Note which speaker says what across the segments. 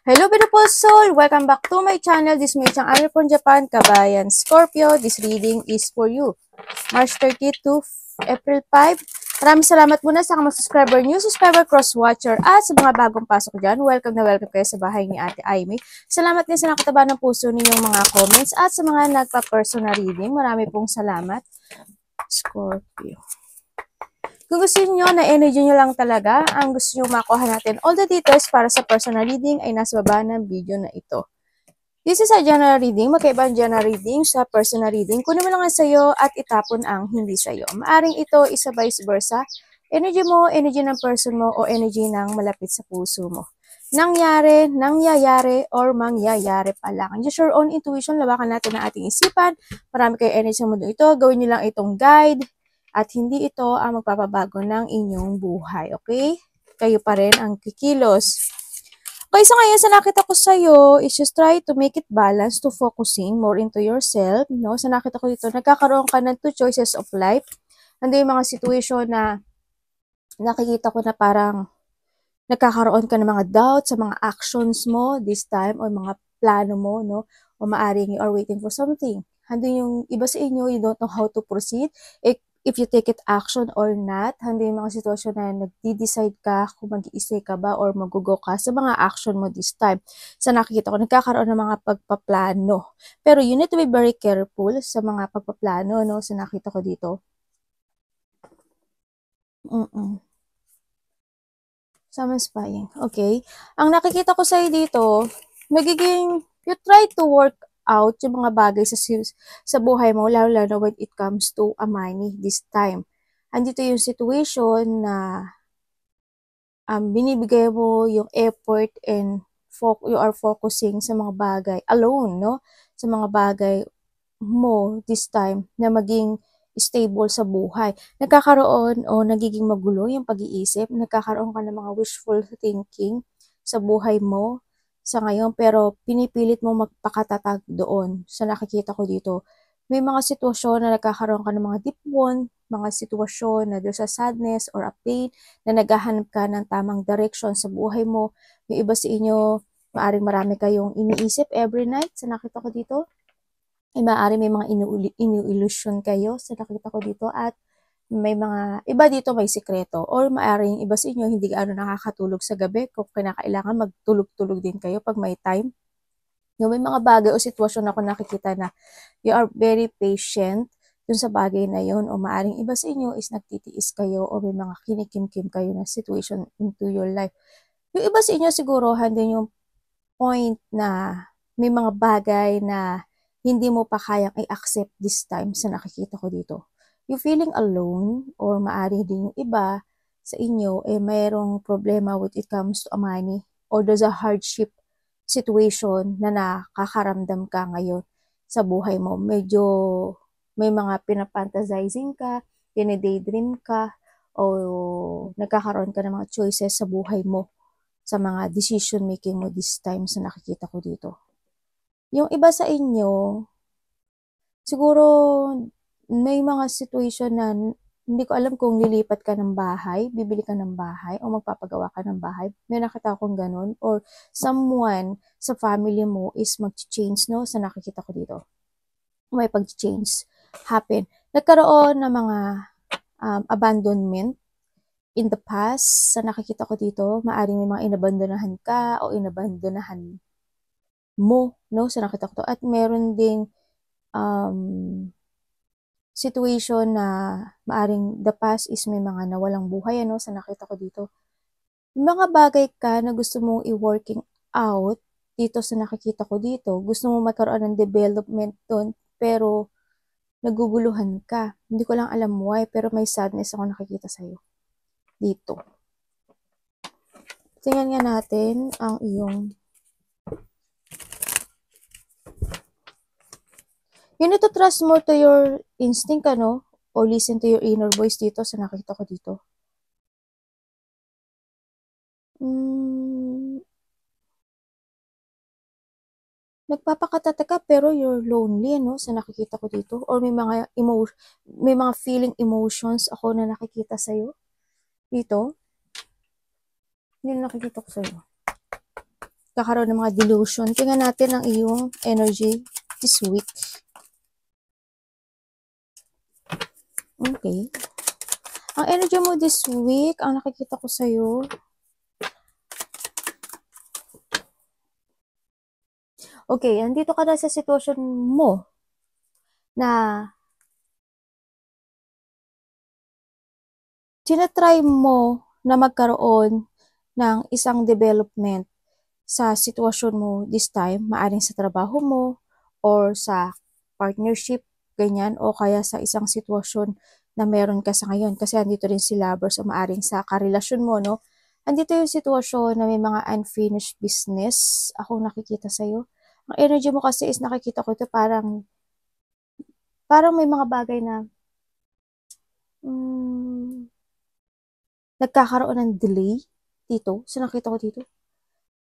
Speaker 1: Hello beautiful soul! Welcome back to my channel. This is my channel from Japan, Kabayan Scorpio. This reading is for you. March 30 to April 5. Maraming salamat muna sa mga subscriber, new subscriber, cross-watcher, at sa mga bagong pasok dyan. Welcome na welcome kayo sa bahay ni Ate Aimee. Salamat din sa nakataba ng puso ninyong mga comments at sa mga nagpa-personal reading. Marami pong salamat. Scorpio. Kung gusto niyo na energy niyo lang talaga, ang gusto niyo makuha natin, all the details para sa personal reading ay nasa baba ng video na ito. This is a general reading. Magkaiba ang general reading sa personal reading. Kunin mo lang ang sayo at itapon ang hindi sayo. Maaring ito isa vice versa. Energy mo, energy ng person mo, o energy ng malapit sa puso mo. Nangyari, nangyayari, or mangyayari pa lang. Just your own intuition, lawakan natin ang ating isipan. Marami kayo energy sa mundo ito. Gawin nyo lang itong guide. At hindi ito ang magpapabago ng inyong buhay, okay? Kayo pa rin ang kikilos. Okay, so ngayon sa nakita ko sa'yo is just try to make it balance to focusing more into yourself, no? Sa nakita ko dito, nagkakaroon ka ng two choices of life. Nandun yung mga situation na nakikita ko na parang nagkakaroon ka ng mga doubts sa mga actions mo this time o mga plano mo, no? O maaring you are waiting for something. Nandun yung iba sa inyo, you don't know how to proceed. If you take it action or not, hindi yung mga sitwasyon na nagdi-decide ka kung mag-i-stay ka ba or mag-go ka sa mga action mo this time. Sa nakikita ko, nagkakaroon ng mga pagpaplano. Pero you need to be very careful sa mga pagpaplano, no? Sa nakita ko dito. Someone spying. Okay. Ang nakikita ko sa'yo dito, magiging, you try to work out yung mga bagay sa buhay mo, lalo when it comes to a money this time. Andito yung situation na binibigay mo yung effort and you are focusing sa mga bagay alone, no? Sa mga bagay mo this time na maging stable sa buhay. Nagkakaroon o nagiging magulo yung pag-iisip, nagkakaroon ka ng mga wishful thinking sa buhay mo sa ngayon, pero pinipilit mo magpakatatag doon. Sa nakikita ko dito, may mga sitwasyon na nagkakaroon ka ng mga deep wound, mga sitwasyon na there's a sadness or a pain, na naghahanap ka ng tamang direction sa buhay mo. May iba sa inyo, maaring marami kayong iniisip every night, sa nakita ko dito. Ay maaring may mga inu-illusion kayo, sa nakita ko dito, at may mga, iba dito may sikreto, or maaring iba sa inyo hindi gaano nakakatulog sa gabi, kung kinakailangan magtulog-tulog din kayo pag may time. Yung may mga bagay o sitwasyon ako nakikita na you are very patient dun sa bagay na yun, o maaring iba sa inyo is nagtitiis kayo, o may mga kinikim-kim kayo na situation into your life. Yung iba sa inyo siguro, handin yung point na may mga bagay na hindi mo pa kayang i-accept this time sa nakikita ko dito. You feeling alone, or maaari din yung iba sa inyo mayroong problema with it comes to money, or there's a hardship situation na nakakaramdam ka ngayon sa buhay mo. Medyo may mga pinafantasizing ka, daydream ka, o nagkakaroon ka ng mga choices sa buhay mo, sa mga decision making mo this time sa nakikita ko dito. Yung iba sa inyo, siguro may mga situation na hindi ko alam kung lilipat ka ng bahay, bibili ka ng bahay, o magpapagawa ka ng bahay. May nakita akong ganun. Or someone sa family mo is mag-change, no? Sa nakikita ko dito. May pag-change happen. Nagkaroon ng mga abandonment in the past. Sa nakikita ko dito, maaaring may mga inabandonahan ka o inabandonahan mo, no? Sa nakita ko to. At meron ding situation na maaring the past is may mga nawalang buhay, ano, sa nakita ko dito. Mga bagay ka na gusto mong i-working out dito sa nakikita ko dito. Gusto mong magkaroon ng development doon, pero naguguluhan ka. Hindi ko lang alam why, pero may sadness ako nakikita sa'yo dito. Tingnan nga natin ang iyong... You need to trust more to your instinct, ano? O listen to your inner voice dito sa nakita ko dito. Nagpapakatata ka pero you're lonely, no? Sa nakikita ko dito. Or may mga feeling emotions ako na nakikita sa'yo dito. Hindi na nakikita ko sa'yo. kakaroon ng mga delusion. Tingnan natin ang iyong energy this week. Okay. Ang energy mo this week, ang nakikita ko sa'yo, okay, andito ka na sa sitwasyon mo na tinatry mo na magkaroon ng isang development sa sitwasyon mo this time, maaring sa trabaho mo or sa partnership, ganyan, o kaya sa isang sitwasyon na meron ka sa ngayon. Kasi andito rin si lovers o maaring sa karelasyon mo, no? Andito yung sitwasyon na may mga unfinished business akong nakikita sa'yo. Ang energy mo kasi is nakikita ko ito parang may mga bagay na nagkakaroon ng delay dito. So nakita ko dito.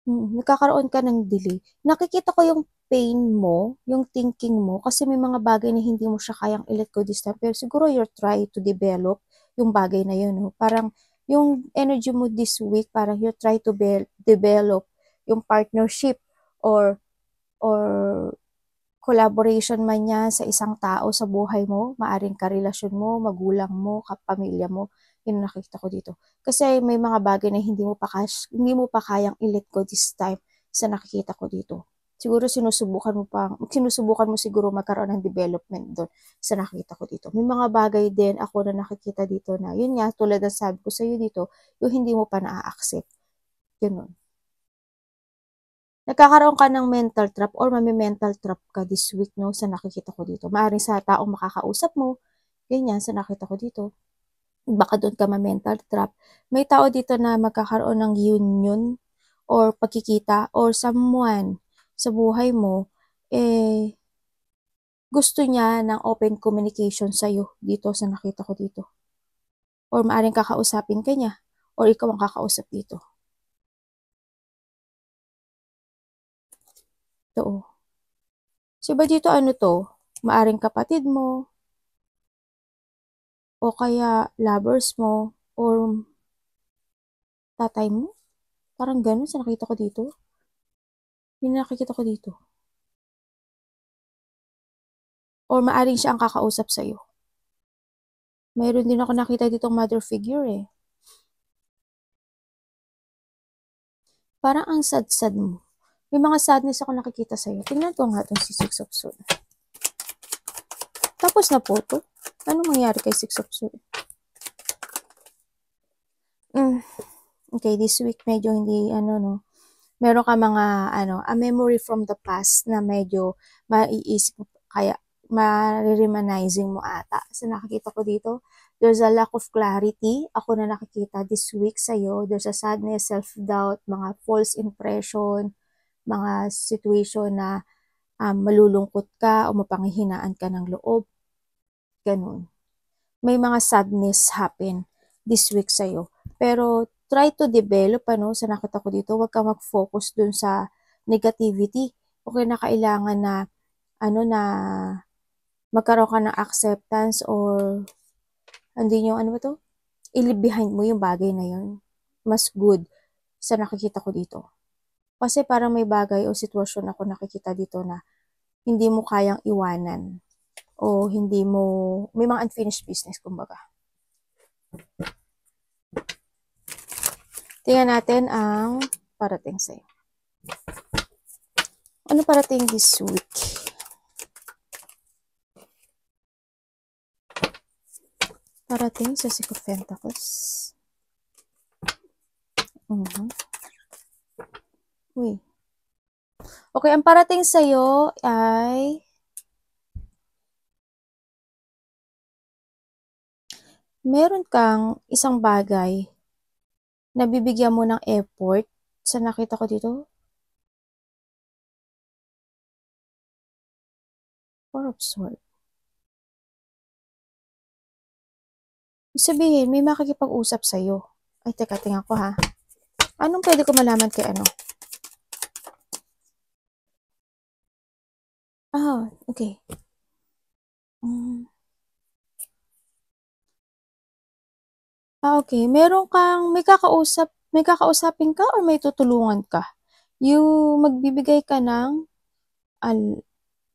Speaker 1: Nagkakaroon ka ng delay. Nakikita ko yung pain mo, yung thinking mo, kasi may mga bagay na hindi mo siya kayang i-let go this time. Pero siguro you're trying to develop yung bagay na yun. No? Parang yung energy mo this week, parang you're trying to develop yung partnership or collaboration man yan sa isang tao sa buhay mo, maaring karelasyon mo, magulang mo, kapamilya mo, yun nakikita ko dito. Kasi may mga bagay na hindi mo pa kayang i-let go this time sa nakikita ko dito. Siguro sinusubukan mo siguro magkaroon ng development doon sa nakikita ko dito. May mga bagay din ako na nakikita dito na, yun nga, tulad ng sabi ko sa iyo dito, yung hindi mo pa na-accept. Ganun. Nagkakaroon ka ng mental trap or mami-mental trap ka this week, no, sa nakikita ko dito. Maaaring sa taong makakausap mo, ganyan, sa nakita ko dito. Baka doon ka ma-mental trap. May tao dito na magkakaroon ng union or pagkikita or someone sa buhay mo, gusto niya ng open communication sa'yo dito sa nakita ko dito. Or maaaring kakausapin ka niya or ikaw ang kakausap dito. Ito. So ba dito ano to? Maaring kapatid mo, o kaya lovers mo, or tatay mo. Parang ganun sa nakita ko dito. Yung nakikita ko dito. Or maaring siya ang kakausap sa'yo. Mayroon din ako nakita ditong mother figure eh. Parang ang sad-sad mo. May mga sadness ako nakikita sa'yo. Tingnan ko nga itong si Six of Swords. Tapos na po ito. Anong mangyari kay Six of Swords? Okay, this week medyo hindi, meron ka mga, a memory from the past na medyo maiisip mo, kaya ma-remanizing mo ata. So, nakikita ko dito, there's a lack of clarity. Ako na nakikita this week sa'yo. There's a sadness, self-doubt, mga false impression, mga situation na malulungkot ka o mapanghihinaan ka ng loob. Ganun. May mga sadness happen this week sa'yo. Pero, try to develop, sa nakita ko dito, huwag ka mag-focus dun sa negativity. Okay na kailangan na, na magkaroon ka ng acceptance or, hindi nyo, i-leave behind mo yung bagay na yun. Mas good sa nakikita ko dito. Kasi parang may bagay o sitwasyon ako nakikita dito na hindi mo kayang iwanan o hindi mo, may mga unfinished business, kumbaga. Tingnan natin ang parating sa'yo. Ano parating this week? Parating sa Six of Pentacles. Uy. Okay, ang parating sa'yo ay meron kang isang bagay na bibigyan mo ng effort sa nakita ko dito. Four of Swords. Ibig sabihin, may makikipag-usap sa'yo. Ay, teka, tingnan ko ha. Anong pwede ko malaman kay ano? Okay. Okay. Meron kang, may kakausapin ka or may tutulungan ka? yung magbibigay ka ng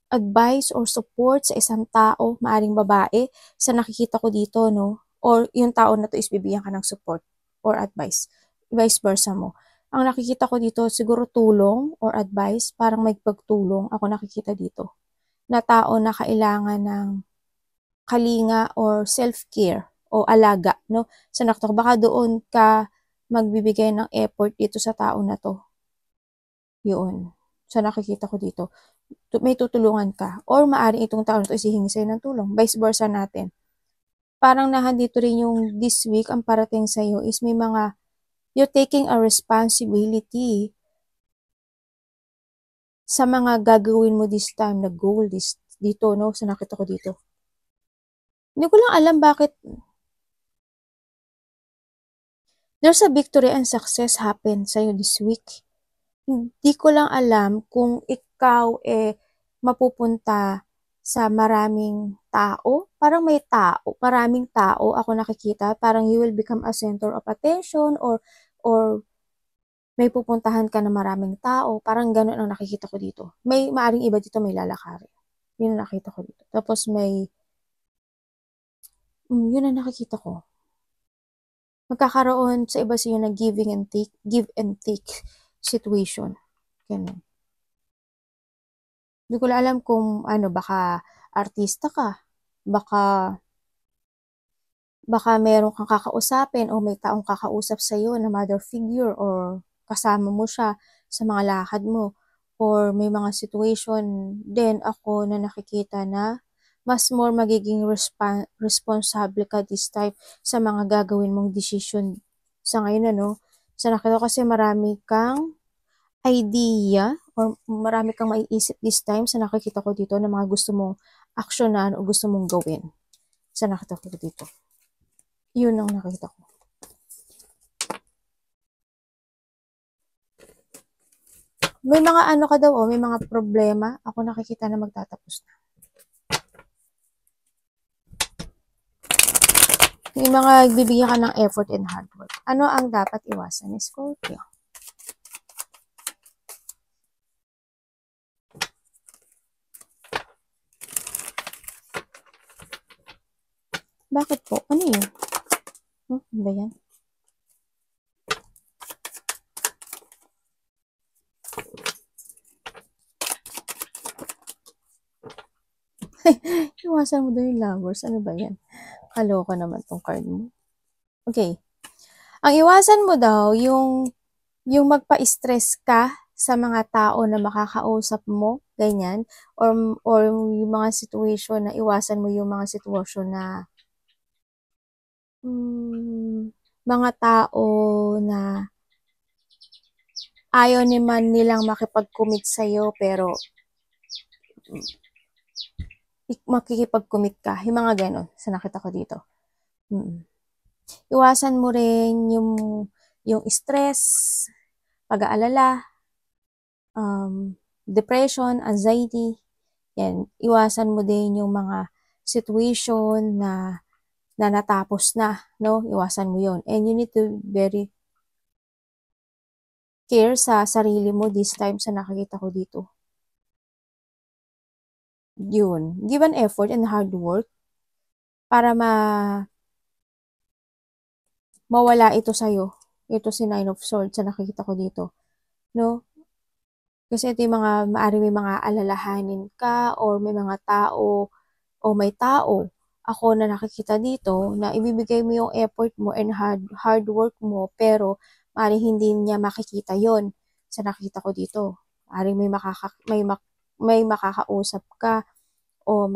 Speaker 1: advice or support sa isang tao, maaring babae, sa nakikita ko dito, no? Or yung tao na to is bibigyan ka ng support or advice. Vice versa mo. Ang nakikita ko dito, siguro tulong or advice, parang may pagtulong ako nakikita dito. Na tao na kailangan ng kalinga or self-care o alaga, no? Sa nakita ko, baka doon ka magbibigay ng effort dito sa tao na to. Yun. Sa nakikita ko dito may tutulungan ka or maaaring itong tao na 'to is hihingi sa'yo ng tulong, vice versa natin. Parang nandito rin yung this week ang parating sa'yo is may mga you're taking a responsibility sa mga gagawin mo this time na goal dito, no, sa nakita ko dito. Hindi ko lang alam bakit there's a victory and success happen sa'yo this week. Hindi ko lang alam kung ikaw mapupunta sa maraming tao. Parang maraming tao ako nakikita. Parang you will become a center of attention or may pupuntahan ka na maraming tao. Parang ganun ang nakikita ko dito. May maaring iba dito may lalakarin. Yun ang nakita ko dito. Tapos yun ang nakikita ko. Magkakaroon sa iba sa'yo na give and take situation. Ganun. Hindi ko lang alam kung baka artista ka, baka meron kang kakausapin o may taong kakausap sa'yo na mother figure or kasama mo siya sa mga lakad mo or may mga situation din ako na nakikita na mas more magiging responsable ka this time sa mga gagawin mong decision sa ngayon, Sa nakita ko kasi marami kang idea or marami kang maiisip this time sa nakikita ko dito na mga gusto mong aksyonan o gusto mong gawin. Sa nakita ko dito. Yun ang nakita ko. May mga ka daw, may mga problema. Ako nakikita na magtatapos na. May mga bibigyan ka ng effort and hard work. Ano ang dapat iwasan ni Scorpio? Bakit po? Ano yun? Ano ba yan? Iwasan mo daw yung lovers. Ano ba yan? Kaloka naman tong card mo. Okay. Ang iwasan mo daw, yung magpa-stress ka sa mga tao na makakausap mo, ganyan, or yung mga situation na iwasan mo yung mga situation na mga tao na ayaw naman nilang makipag-commit sa'yo pero makikipag-commit ka. Yung mga ganon sa nakita ko dito. Iwasan mo rin yung stress, pag-aalala, depression, anxiety. Yan. Iwasan mo din yung mga situation na natapos na, no? Iwasan mo yon. And you need to very care sa sarili mo this time sa nakikita ko dito. Yun. Give an effort and hard work para mawala ito sa'yo. Ito si Nine of Swords sa nakikita ko dito. No? Kasi ito yung maaari may mga alalahanin ka or may mga tao o may tao ako na nakikita dito na ibibigay mo yung effort mo and hard work mo pero maaari hindi niya makikita yon sa nakikita ko dito. Maaari may makakausap ka o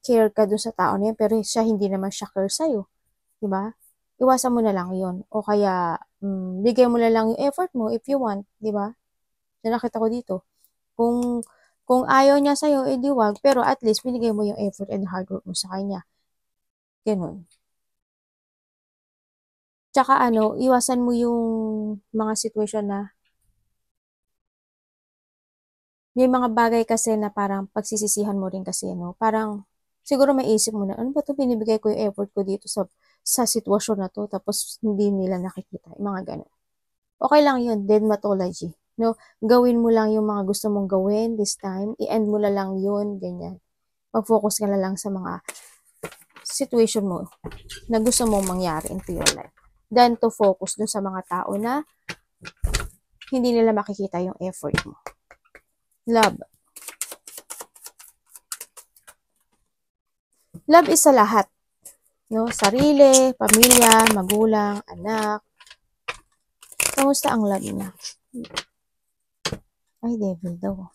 Speaker 1: care ka dun sa tao na yun pero siya hindi naman siya care sa'yo. Diba? Iwasan mo na lang yon o kaya bigay mo na lang yung effort mo if you want, diba? Nakita ko dito. Kung ayaw niya sa'yo, edi wag. Pero at least, binigay mo yung effort and hard work mo sa kanya. Ganun. Tsaka iwasan mo yung mga situation na may mga bagay kasi na parang pagsisisihan mo rin kasi, Parang, siguro may isip mo na, ano ba ito binibigay ko yung effort ko dito sa sitwasyon na to, tapos hindi nila nakikita. Yung mga ganun. Okay lang yun, dermatology. no? Gawin mo lang yung mga gusto mong gawin this time, i-end mo na lang yun, ganyan. Mag-focus ka na lang sa mga situation mo na gusto mong mangyari into your life. Then to focus dun sa mga tao na hindi nila makikita yung effort mo. Love. Love is sa lahat. No? Sarili, pamilya, magulang, anak. Kamusta ang love niya? Ay, devil daw.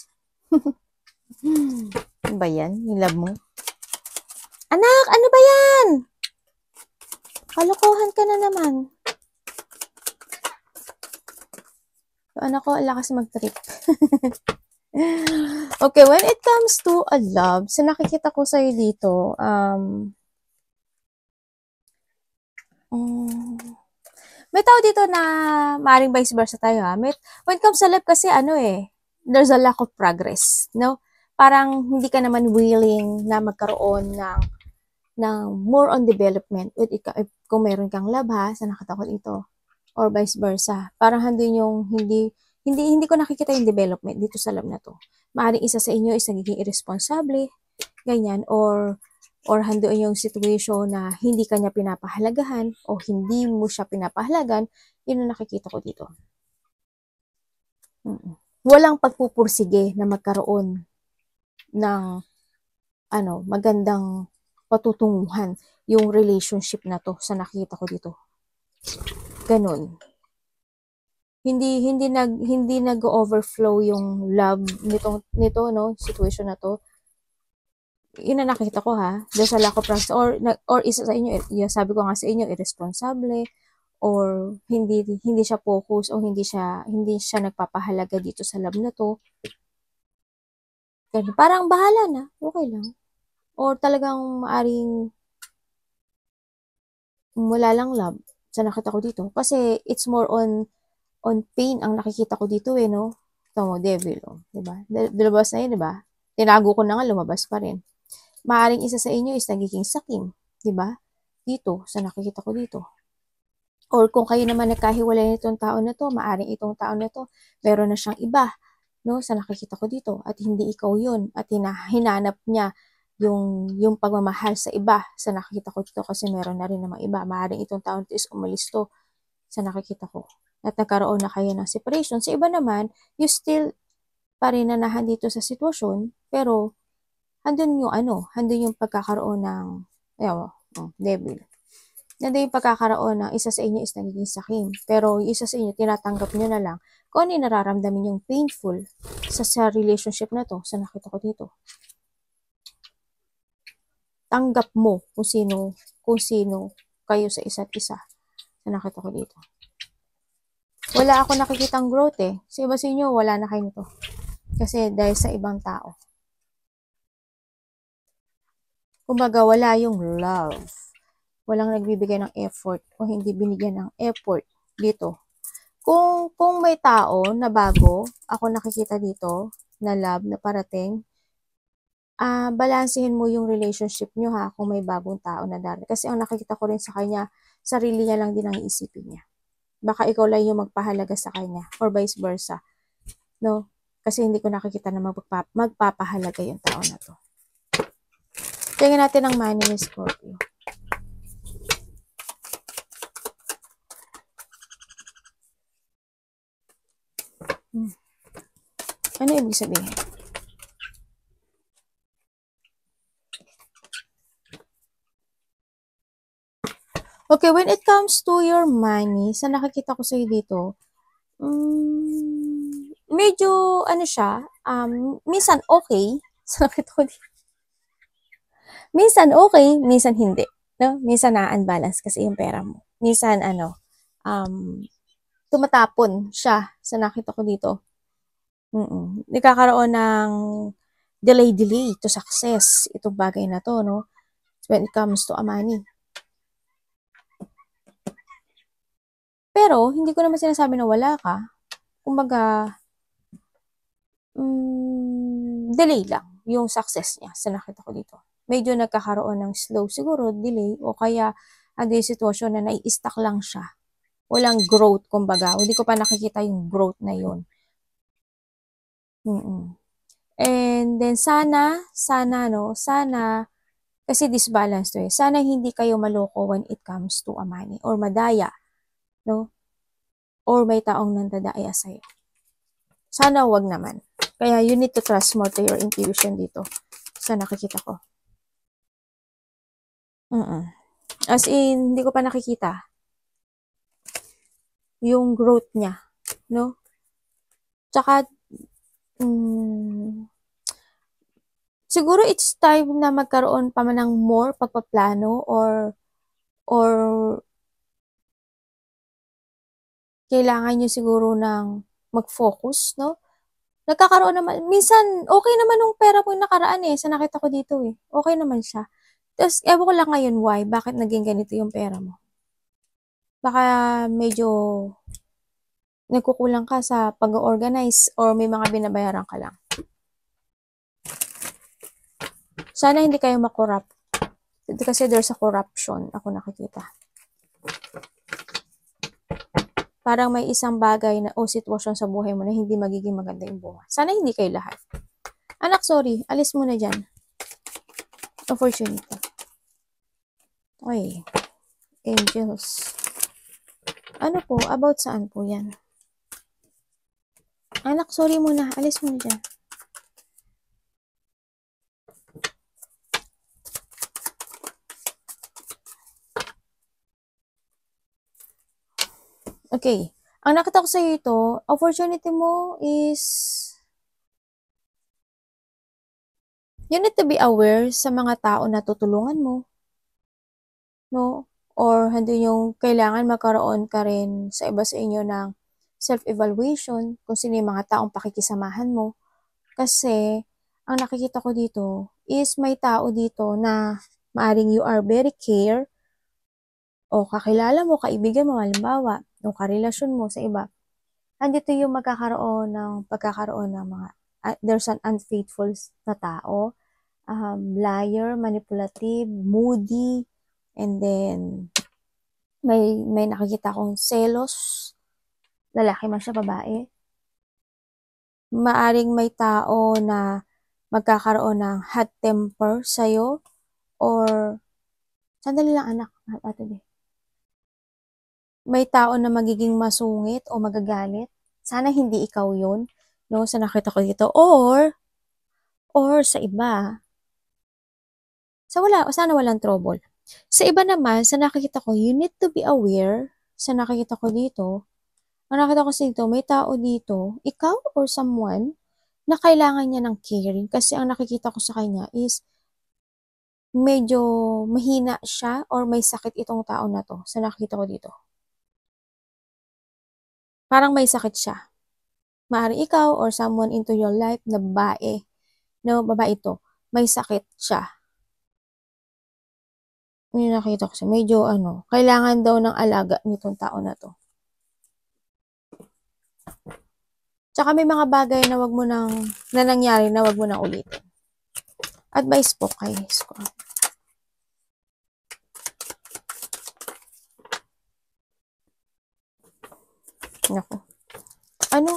Speaker 1: Ano ba yan? Yung love mo? Anak, ano ba yan? Kalokohan ka na naman. So, anak ko, lakas mag-trip. Okay, when it comes to a love, so nakikita ko sa'yo dito, may tao dito na maaaring vice versa tayo ha. When it comes sa love kasi there's a lack of progress, no? Parang hindi ka naman willing na magkaroon ng more on development kung meron kang love ha, sa nakatakot ito. Or vice versa. Parang hindi ko nakikita yung development dito sa love na to. Maaaring isa sa inyo is nagiging irresponsible, ganyan, or handoon yung situation na hindi kanya pinapahalagahan o hindi mo siya pinapahalagan, yun ang nakikita ko dito. Walang pagpupursige na magkaroon ng magandang patutunguhan yung relationship na to sa nakikita ko dito. Ganun. Hindi nag-overflow yung love nito no, situation na to. Yun na nakita ko ha, dahil sa lack of trust or isa sa inyo, sabi ko nga sa inyo, irresponsible or hindi siya focus o hindi siya nagpapahalaga dito sa love na to. Ganun, parang bahala na, okay lang. Or talagang maaring wala lang love sa nakita ko dito. Kasi it's more on pain ang nakikita ko dito no. Ito mo, devil, diba? Lumabas na yun, diba? Tinago ko na nga, lumabas pa rin. Maaring isa sa inyo is nagiging sakim, di ba? Dito, sa nakikita ko dito. Or kung kayo naman nagkahiwalay nitong tao na to, maaring itong tao na to, meron na siyang iba, no? Sa nakikita ko dito. At hindi ikaw yun. At hinanap niya yung pagmamahal sa iba sa nakikita ko dito kasi meron na rin namang iba. Maaring itong tao nito is umalis to sa nakikita ko. At nagkaroon na kayo ng separation. Sa iba naman, you still pa rin nanahan dito sa sitwasyon, pero handun yung pagkakaroon ng, devil. Nandun yung pagkakaroon ng isa sa inyo is nagiging sakim. Pero yung isa sa inyo, tinatanggap nyo na lang kung ano yung nararamdamin yung painful sa relationship na to, sa nakita ko dito. Tanggap mo kung sino kayo sa isa't isa, sa nakita ko dito. Wala ako nakikitang growth Sa iba sa inyo, wala na kayo nito. Kasi dahil sa ibang tao. Kumbaga, wala yung love. Walang nagbibigay ng effort o hindi binigyan ng effort dito. Kung may tao na bago, ako nakikita dito na love na parating, balansehin mo yung relationship nyo ha kung may bagong tao na darating. Kasi ang nakikita ko rin sa kanya, sarili niya lang din ang iisipin niya. Baka ikaw lang yung magpahalaga sa kanya or vice versa. No? Kasi hindi ko nakikita na magpapahalaga yung tao na to. Tingnan natin ang money ni Scorpio. Ano ibig sabihin? Okay, when it comes to your money, sa nakikita ko sa'yo dito, medyo, siya, minsan okay, sa nakita ko dito. Minsan okay, minsan hindi. No? Minsan na-unbalance kasi yung pera mo. Minsan, tumatapon siya sa nakita ko dito. Nagkakaroon ng delay to success itong bagay na to, no? When it comes to money. Pero, hindi ko naman sinasabi na wala ka. Kumbaga, delay lang yung success niya sa nakita ko dito. Medyo nagkakaroon ng slow siguro, delay, o kaya yung sitwasyon na nai-stuck lang siya. Walang growth, kumbaga. Hindi ko pa nakikita yung growth na yun. Mm. And then sana, no, sana, kasi disbalance to eh. Sana hindi kayo maloko when it comes to a money or madaya, no? Or may taong nandadaya sa'yo. Sana wag naman. Kaya you need to trust more to your intuition dito sa nakikita ko. As in, hindi ko pa nakikita yung growth niya, no? Tsaka, siguro it's time na magkaroon pa man ng more pagpaplano or kailangan nyo siguro ng mag-focus, no? Nagkakaroon naman, minsan, okay naman yung pera po yung nakaraan eh, sa nakita ko dito eh. Okay naman siya. Tapos, ewan ko lang ngayon why, bakit naging ganito yung pera mo. Baka medyo nagkukulang ka sa pag-organize or may mga binabayaran ka lang. Sana hindi kayo makorrupt. Kasi there's a corruption, ako nakikita. Parang may isang bagay na o sitwasyon sa buhay mo na hindi magiging maganda yung buhay. Sana hindi kayo lahat. Anak, sorry. Alis mo na dyan. Opportunity. Okay. Angels. Ano po? About saan po yan? Anak, sorry muna. Alis mo na dyan. Okay. Ang nakita ko sa iyo ito, opportunity mo is you need to be aware sa mga tao na tutulungan mo, no? Or hindi yung kailangan magkaroon ka rin sa iba sa inyo ng self-evaluation kung sino yung mga taong pakikisamahan mo. Kasi, ang nakikita ko dito is may tao dito na maaring you are very care o kakilala mo, kaibigan mo, halimbawa, yung karelasyon mo sa iba. Andito yung pagkakaroon ng mga, there's an unfaithful na tao, liar, manipulative, moody, and then may nakikita akong selos, lalaki man siya, babae. Maaring may tao na magkakaroon ng hot temper sa'yo or sandali lang anak, ate de. May tao na magiging masungit o magagalit. Sana hindi ikaw yun, no? Sa nakita ko dito. Or sa iba, sana walang trouble. Sa iba naman, sa nakikita ko, you need to be aware, sa nakikita ko dito, ang nakita ko dito, may tao dito, ikaw or someone, na kailangan niya ng caring. Kasi ang nakikita ko sa kanya is, medyo mahina siya or may sakit itong tao na to, sa nakikita ko dito. Parang may sakit siya. Maaaring ikaw or someone into your life na babae, no, babae ito, may sakit siya. Yung nakita ko siya, medyo kailangan daw ng alaga nitong tao na to. Tsaka may mga bagay na na nangyari na wag mo nang ulitin. Advice po kay Scorpio. Naku. Ano?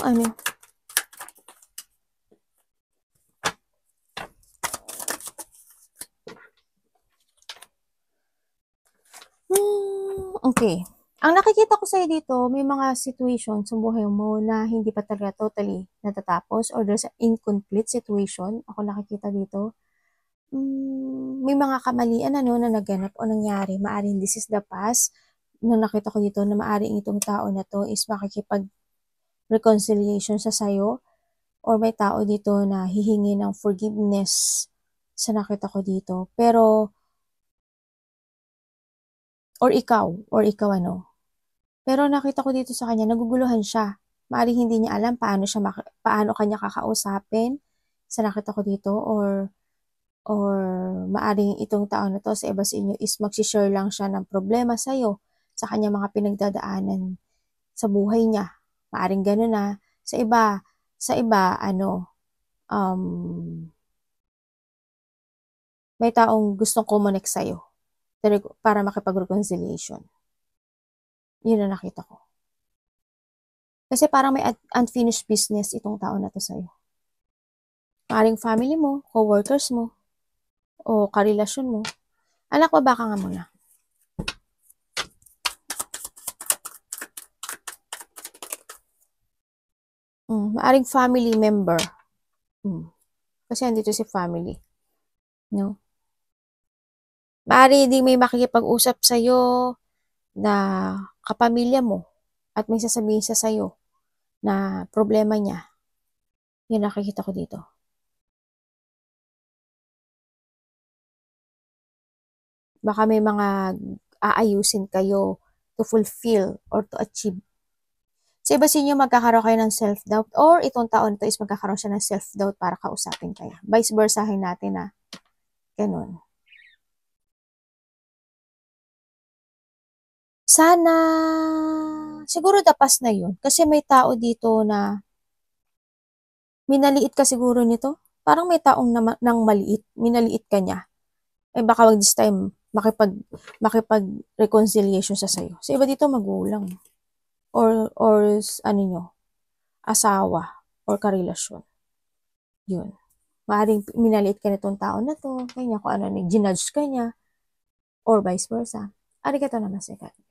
Speaker 1: Okay. Ang nakikita ko sa'yo dito, may mga situation sa buhay mo na hindi pa talaga totally natatapos or there's an incomplete situation. Ako nakikita dito. May mga kamalian na naganap o nangyari. Maaring this is the past. Na nakita ko dito na maaring itong tao na to is makikipag-reconciliation sa sayo or may tao dito na hihingi ng forgiveness sa nakita ko dito. Pero, or ikaw Pero nakita ko dito sa kanya, naguguluhan siya. Maaring hindi niya alam paano kanya kakausapin sa nakita ko dito or maaring itong tao na to sa iba sa inyo is magsishare lang siya ng problema sa'yo sa kanya mga pinagdadaanan sa buhay niya. Maaring gano'n na. Sa iba, may taong gustong kumonek sa'yo para makipag-reconciliation. Yun ang nakita ko. Kasi parang may unfinished business itong tao na to sa'yo. Maaring family mo, co-workers mo, o karelasyon mo. Anak, baba ka nga muna. Maaring family member. Kasi andito si family. No? Maari ding may makikipag-usap sa'yo na kapamilya mo at may sasabihin sa sa'yo na problema niya. Yun nakikita ko dito. Baka may mga aayusin kayo to fulfill or to achieve. Sa iba sa inyo, magkakaroon kayo ng self-doubt or itong taon to is magkakaroon siya ng self-doubt para kausapin kayo. Vice versahin natin na ganun. Sana, siguro dapas na yun. Kasi may tao dito na minaliit ka siguro nito. Parang may taong nang maliit, minaliit ka niya. Baka wag this time, makipag-reconciliation sa sayo. Sa iba dito, magulang. Or ano nyo, asawa, or karelasyon. Yun. Maaaring minaliit ka nitong tao na to, kanya kung ano, ginudge ka niya, or vice versa. Arigato namaste.